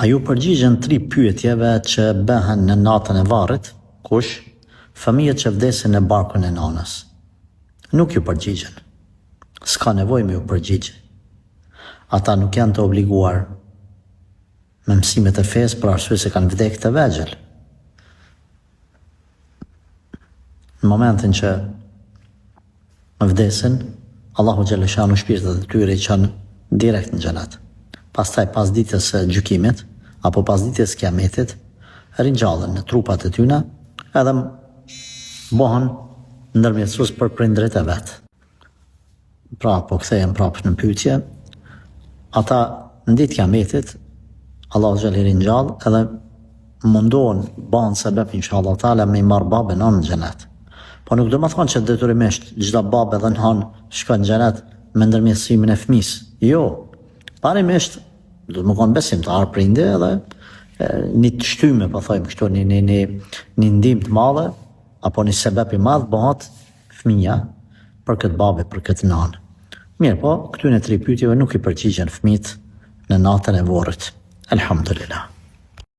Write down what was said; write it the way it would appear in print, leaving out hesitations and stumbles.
A ju përgjigjen 3 pyetjeve që bëhen në natën e varrit? Kush? Fëmijët që vdesin në barkun e nanës. Nuk ju përgjigjen. S'ka nevojë me ju përgjigje. Ata nuk janë të obliguar me mësimet e fesë për arsye se kanë vdekur të vegjël. Në momentin që vdesin, Allahu xhaleshanu shpirtat e tyre i çon direkt në xhenet. Pastaj pas ditës së gjykimit apo pas ditës së kiametit, ringjallen në trupat e tyre edhe bëhen ndërmjetësues për prindrit e vet. Pra po kthehen prapë në pyetje. Ata në ditë kiametit Allahu xhalli ringjall edhe mundohen ban sebeb inshallah taala me marr babën në xhenet. Po nuk do të thonë që detyrimisht çdo babë edhe nën shkon në xhenet me ndërmjetësimin e fëmisë. Jo. Parimisht do të më konë besimtar prindi edhe një të shtyme, po thojmë kështu, një ndim të madhe apo një sebeb i madh bëhet fëmia për këtë babë, për këtë nanë. Mirë, po këtyre 3 pyetjeve nuk i përgjigjen fëmijët në natën e vorrit. Elhamdulillah.